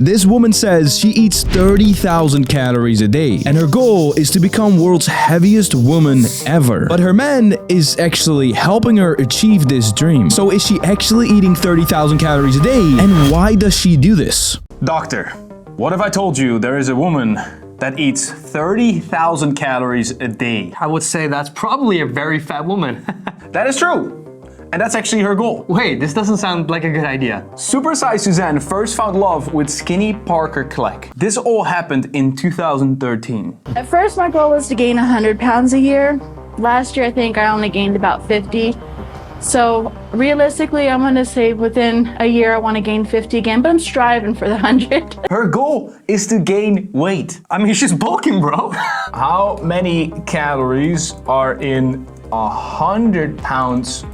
This woman says she eats 30,000 calories a day, and her goal is to become world's heaviest woman ever. But her man is actually helping her achieve this dream. So is she actually eating 30,000 calories a day, and why does she do this? Doctor, what if I told you there is a woman that eats 30,000 calories a day? I would say that's probably a very fat woman. That is true. And that's actually her goal. Wait, this doesn't sound like a good idea. Supersize Suzanne first found love with skinny Parker Kleck. This all happened in 2013. At first, my goal was to gain 100 pounds a year. Last year, I think I only gained about 50. So realistically, I'm gonna say within a year, I wanna gain 50 again, but I'm striving for the 100. Her goal is to gain weight. I mean, she's bulking, bro. How many calories are in 100 pounds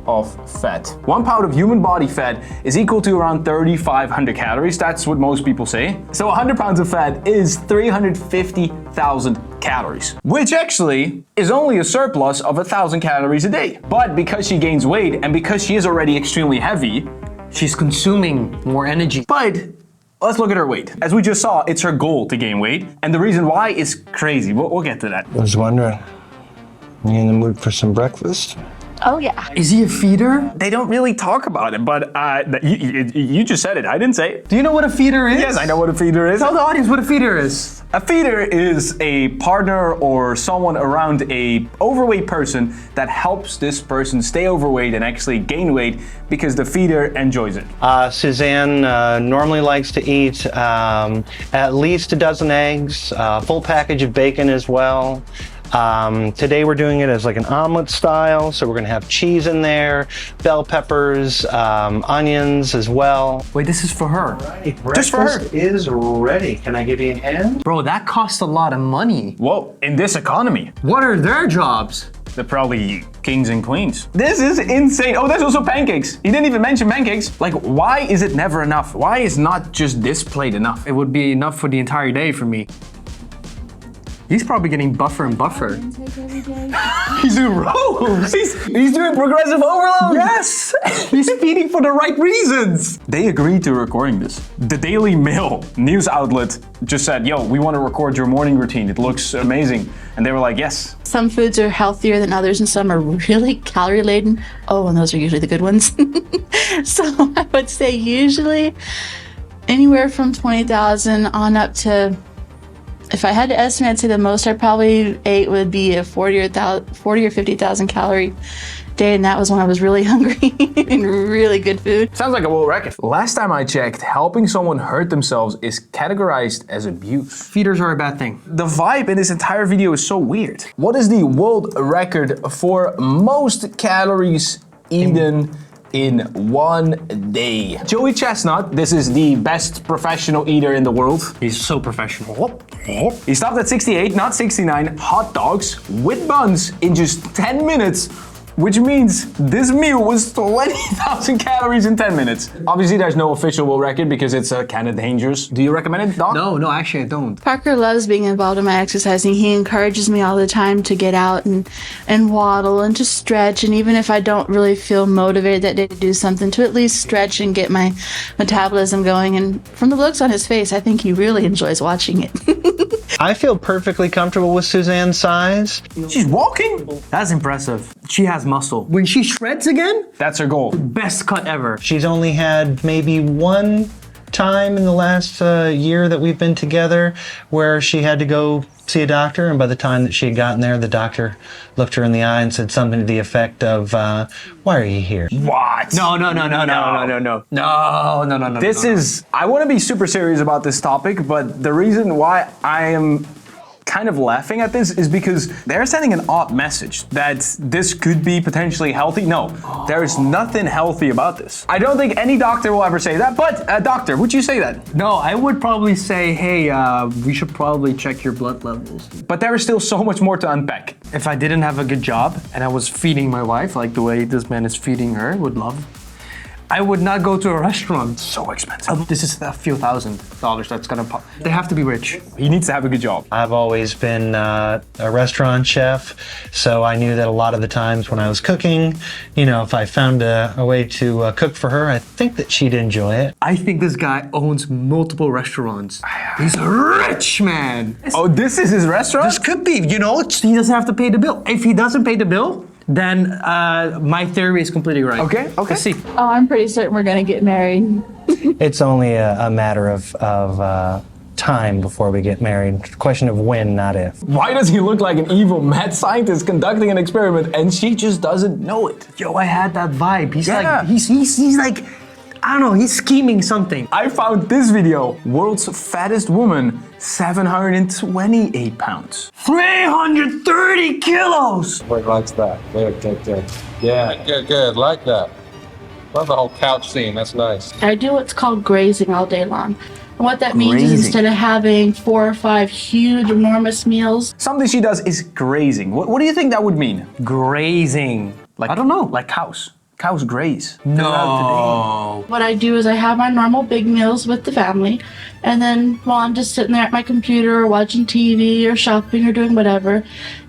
of fat? 1 pound of human body fat is equal to around 3,500 calories. That's what most people say. So 100 pounds of fat is 350,000 calories, which actually is only a surplus of 1,000 calories a day. But because she gains weight and because she is already extremely heavy, She's consuming more energy. but let's look at her weight. As we just saw, it's her goal to gain weight. And the reason why is crazy. We'll get to that. I was wondering, you in the mood for some breakfast? Oh yeah. Is he a feeder? They don't really talk about it, but you just said it. I didn't say it. Do you know what a feeder is? Yes, I know what a feeder is. Tell the audience what a feeder is. A feeder is a partner or someone around a overweight person that helps this person stay overweight and actually gain weight because the feeder enjoys it. Suzanne normally likes to eat at least a dozen eggs, a full package of bacon as well. Today we're doing it as like an omelet style, so we're gonna have cheese in there, bell peppers, onions as well. Wait, this is for her. Just for her. Breakfast is ready. Can I give you a hand? Bro, that costs a lot of money. Whoa, in this economy, What are their jobs? they're probably kings and queens. This is insane. Oh, there's also pancakes. He didn't even mention pancakes. Like, why is it never enough? Why is not just this plate enough? It would be enough for the entire day for me. He's probably getting buffer and buffer. He's doing rows. He's doing progressive overload. Yes! He's feeding for the right reasons. They agreed to recording this. The Daily Mail news outlet just said, yo, we want to record your morning routine. It looks amazing. And they were like, yes. Some foods are healthier than others and some are really calorie laden. Oh, and those are usually the good ones. So I would say usually anywhere from 20,000 on up to, if I had to estimate, I'd say the most I probably ate would be a 40 or 50,000 calorie day, and that was when I was really hungry and really good food. Sounds like a world record. Last time I checked, helping someone hurt themselves is categorized as abuse. Feeders are a bad thing. The vibe in this entire video is so weird. What is the world record for most calories eaten in one day? Joey Chestnut, this is the best professional eater in the world. He's so professional. He stopped at 68, not 69, hot dogs with buns in just 10 minutes, which means this meal was 20,000 calories in 10 minutes. Obviously, there's no official world record because it's kind of dangerous. Do you recommend it, Doc? No, actually I don't. Parker loves being involved in my exercising. He encourages me all the time to get out and waddle and to stretch. And even if I don't really feel motivated that day to do something, to at least stretch and get my metabolism going. And from the looks on his face, I think he really enjoys watching it. I feel perfectly comfortable with Suzanne's size. She's walking? That's impressive. She has muscle. When she shreds again, That's her goal. best cut ever. She's only had maybe one time in the last year that we've been together where she had to go see a doctor, and by the time that she had gotten there, the doctor looked her in the eye and said something to the effect of, why are you here? What? No. This is, I want to be super serious about this topic, but the reason why I am kind of laughing at this is because they're sending an odd message that this could be potentially healthy. No, there is nothing healthy about this. I don't think any doctor will ever say that, but doctor, would you say that? No, I would probably say, hey, we should probably check your blood levels. But there is still so much more to unpack. If I didn't have a good job and I was feeding my wife like the way this man is feeding her, would love, I would not go to a restaurant. So expensive. This is a few $1,000s that's gonna pop. They have to be rich. He needs to have a good job. I've always been a restaurant chef, so I knew that a lot of the times when I was cooking, you know, if I found a way to cook for her, I think that she'd enjoy it. I think this guy owns multiple restaurants. He's a rich man. Oh, this is his restaurant? This could be, you know, he doesn't have to pay the bill. If he doesn't pay the bill, then my theory is completely right. Okay. Let's see. Oh, I'm pretty certain we're gonna get married. It's only a matter of time before we get married. Question of when, not if. Why does he look like an evil mad scientist conducting an experiment and she just doesn't know it? Yo, I had that vibe. He's Yeah. like, he's like, I don't know, he's scheming something. I found this video. World's fattest woman, 728 pounds. 330 kilos! Everybody likes that. Good. Yeah, good. Like that. Love the whole couch scene. That's nice. I do what's called grazing all day long. And what that means is Grazing. instead of having 4 or 5 huge, enormous meals, Something she does is grazing. What do you think that would mean? Grazing. Like, I don't know. Like cows. Cows graze. No. what I do is I have my normal big meals with the family, and then while I'm just sitting there at my computer or watching TV or shopping or doing whatever,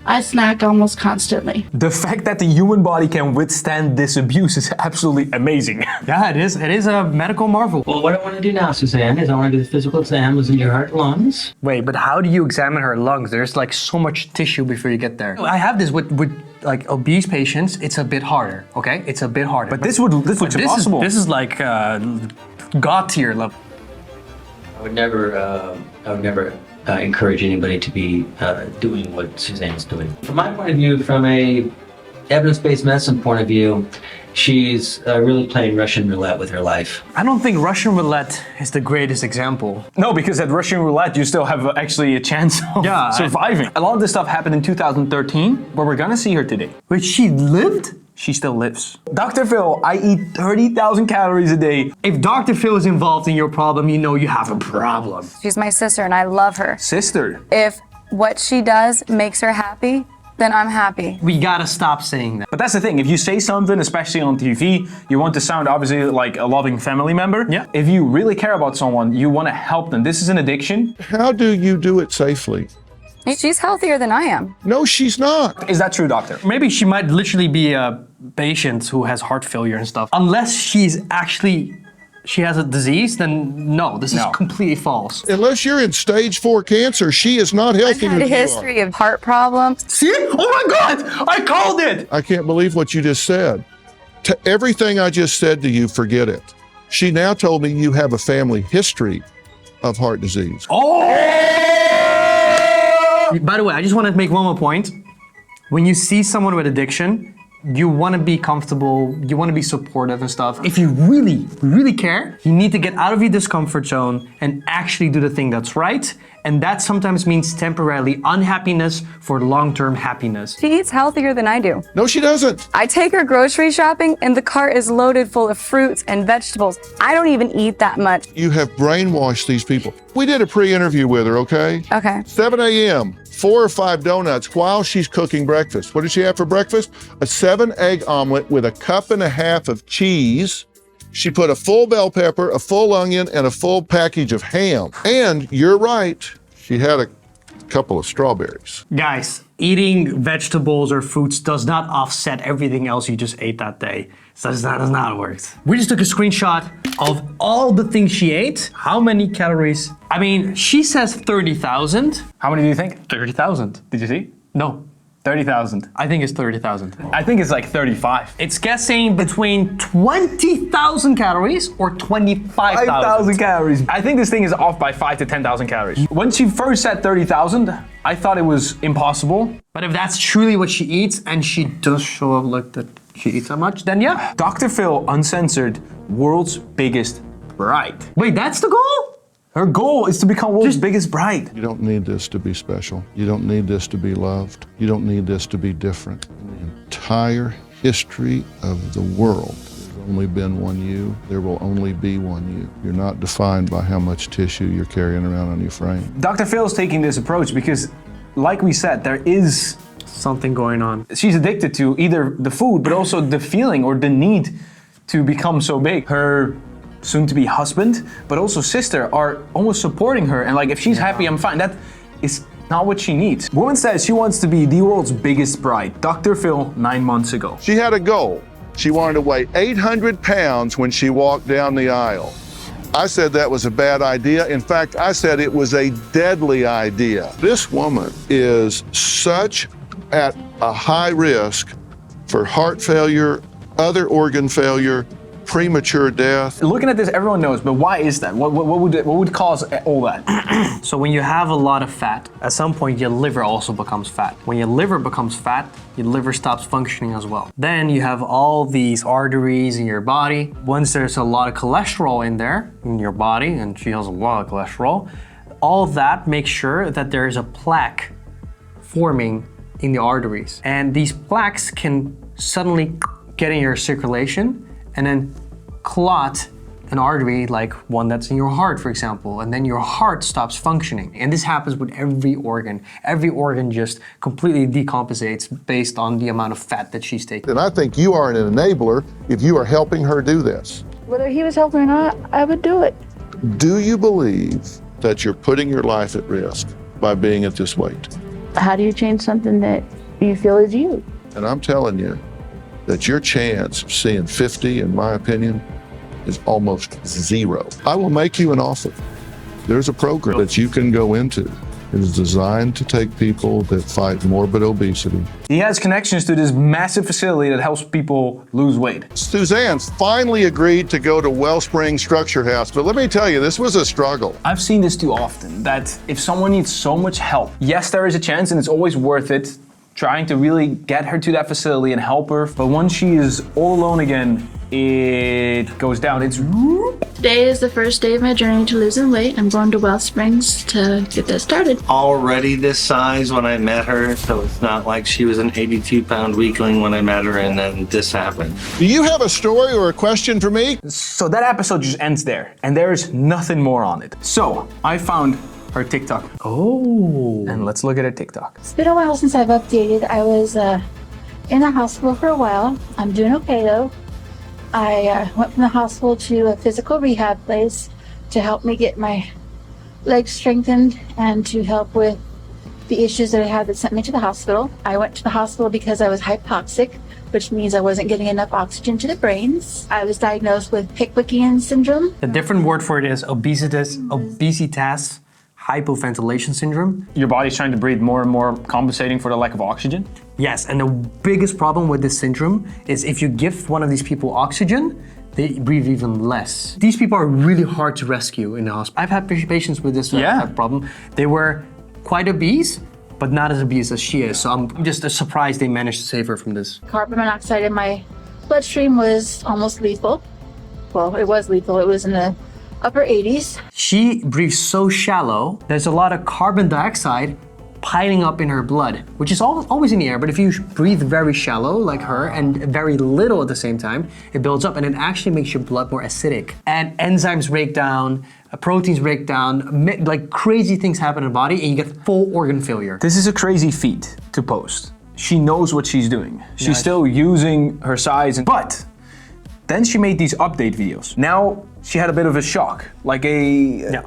I snack almost constantly. The fact that the human body can withstand this abuse is absolutely amazing. Yeah, it is. It is a medical marvel. Well, what I want to do now, Suzanne, is I want to do the physical exam, listen to your heart and lungs. Wait, but how do you examine her lungs? There's like so much tissue before you get there. I have this with like obese patients. It's a bit harder. Okay, it's a bit harder. But this looks impossible. This is like God tier level. I would never encourage anybody to be doing what Suzanne's doing. From my point of view, from a evidence-based medicine point of view, she's really playing Russian roulette with her life. I don't think Russian roulette is the greatest example. No, because at Russian roulette, you still have actually a chance of Yeah, surviving. A lot of this stuff happened in 2013, but we're gonna see her today. Wait, she lived? She still lives. Dr. Phil, I eat 30,000 calories a day. If Dr. Phil is involved in your problem, you know you have a problem. She's my sister and I love her. Sister. If what she does makes her happy, then I'm happy. We gotta stop saying that. But that's the thing, if you say something, especially on TV, you want to sound obviously like a loving family member. Yeah. If you really care about someone, you want to help them. This is an addiction. How do you do it safely? She's healthier than I am. No, she's not. Is that true, doctor? Maybe she might literally be a patient who has heart failure and stuff. Unless she has a disease, then no, this is completely false. Unless you're in stage 4 cancer, she is not I've healthier had a than you are. history of heart problems. See? Oh my God! I called it! I can't believe what you just said. Everything I just said to you, forget it. She now told me you have a family history of heart disease. By the way, I just want to make one more point. When you see someone with addiction, you want to be comfortable, you want to be supportive and stuff. If you really, really care, you need to get out of your discomfort zone and actually do the thing that's right. And that sometimes means temporarily unhappiness for long-term happiness. She eats healthier than I do. No, she doesn't. I take her grocery shopping and the cart is loaded full of fruits and vegetables. I don't even eat that much. You have brainwashed these people. We did a pre-interview with her, okay? Okay. 7 a.m., 4 or 5 donuts while she's cooking breakfast. What did she have for breakfast? A 7-egg omelet with a cup and a half of cheese. She put a full bell pepper, a full onion, and a full package of ham. And you're right, she had a couple of strawberries. Guys, eating vegetables or fruits does not offset everything else you just ate that day. So that's not how it works. We just took a screenshot of all the things she ate. How many calories? I mean, she says 30,000. How many do you think? 30,000. Did you see? No, 30,000. I think it's 30,000. I think it's like 35. It's guessing between 20,000 calories or 25,000. 5,000 calories. I think this thing is off by 5 to 10,000 calories. When she first said 30,000, I thought it was impossible. But if that's truly what she eats and she does show up like that she eats that much, then yeah. Dr. Phil, uncensored, world's biggest bride. Wait, that's the goal? Her goal is to become world's biggest bride. You don't need this to be special. You don't need this to be loved. You don't need this to be different. In the entire history of the world, there's only been one you. There will only be one you. You're not defined by how much tissue you're carrying around on your frame. Dr. Phil's taking this approach because, like we said, there is Something going on. she's addicted to either the food, but also the feeling or the need to become so big. Her soon-to-be husband, but also sister are almost supporting her. And like, if she's happy, I'm fine. That is not what she needs. Woman says she wants to be the world's biggest bride. Dr. Phil, 9 months ago. She had a goal. She wanted to weigh 800 pounds when she walked down the aisle. I said that was a bad idea. In fact, I said it was a deadly idea. This woman is such at a high risk for heart failure, other organ failure, premature death. Looking at this, everyone knows, but why is that? What would cause all that? So when you have a lot of fat, at some point your liver also becomes fat. When your liver becomes fat, your liver stops functioning as well. Then you have all these arteries in your body. Once there's a lot of cholesterol in there, in your body, and she has a lot of cholesterol, all that makes sure that there's a plaque forming in the arteries. And these plaques can suddenly get in your circulation and then clot an artery like one that's in your heart, for example, and then your heart stops functioning. And this happens with every organ. Every organ just completely decompensates based on the amount of fat that she's taking. And I think you are an enabler if you are helping her do this. Whether he was helping or not, I would do it. Do you believe that you're putting your life at risk by being at this weight? How do you change something that you feel is you? And I'm telling you that your chance of seeing 50, in my opinion, is almost zero. I will make you an offer. There's a program that you can go into. It is designed to take people that fight morbid obesity. He has connections to this massive facility that helps people lose weight. Suzanne's finally agreed to go to Wellspring Structure House, but let me tell you, this was a struggle. I've seen this too often, that if someone needs so much help, yes, there is a chance and it's always worth it, trying to really get her to that facility and help her. But once she is all alone again, it goes down. It's Today is the first day of my journey to losing weight. I'm going to Wellsprings to get that started. Already this size when I met her, so it's not like she was an 82-pound weakling when I met her and then this happened. Do you have a story or a question for me? so that episode just ends there, and there's nothing more on it. So I found her TikTok. Oh. And let's look at her TikTok. It's been a while since I've updated. I was in the hospital for a while. I'm doing okay though. I went from the hospital to a physical rehab place to help me get my legs strengthened and to help with the issues that I had that sent me to the hospital. I went to the hospital because I was hypoxic, which means I wasn't getting enough oxygen to the brains. I was diagnosed with Pickwickian syndrome. The different word for it is obesitas hypoventilation syndrome. Your body's trying to breathe more and more, compensating for the lack of oxygen. Yes, and the biggest problem with this syndrome is if you give one of these people oxygen, they breathe even less. These people are really hard to rescue in the hospital. I've had patients with this problem. They were quite obese, but not as obese as she is. So I'm just surprised they managed to save her from this. Carbon monoxide in my bloodstream was almost lethal. Well, it was lethal. It was in the upper 80s. She breathes so shallow, there's a lot of carbon dioxide piling up in her blood, which is always in the air, but if you breathe very shallow like her and very little at the same time, it builds up and it actually makes your blood more acidic. And enzymes break down, proteins break down, like crazy things happen in the body and you get full organ failure. This is a crazy feat to post. She knows what she's doing. She's still using her size, but then she made these update videos. Now she had a bit of a shock, like a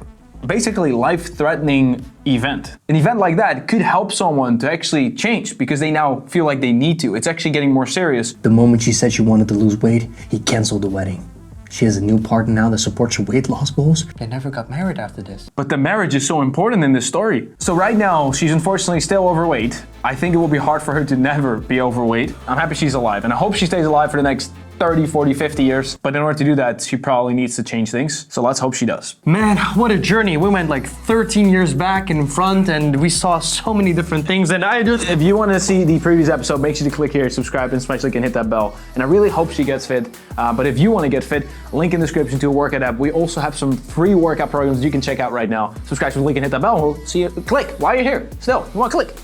basically life-threatening event. An event like that could help someone to actually change because they now feel like they need to. It's actually getting more serious. The moment she said she wanted to lose weight, he canceled the wedding. She has a new partner now that supports her weight loss goals. They never got married after this. But the marriage is so important in this story. So right now, she's unfortunately still overweight. I think it will be hard for her to never be overweight. I'm happy she's alive, and I hope she stays alive for the next 30, 40, 50 years. But in order to do that, she probably needs to change things. So let's hope she does. Man, what a journey. We went like 13 years back in front and we saw so many different things. And if you want to see the previous episode, make sure to click here, subscribe, and smash like and hit that bell. And I really hope she gets fit. But if you want to get fit, link in the description to a workout app. We also have some free workout programs you can check out right now. Subscribe to the link and hit that bell. We'll see you. Click while you're here. Still, you want to click.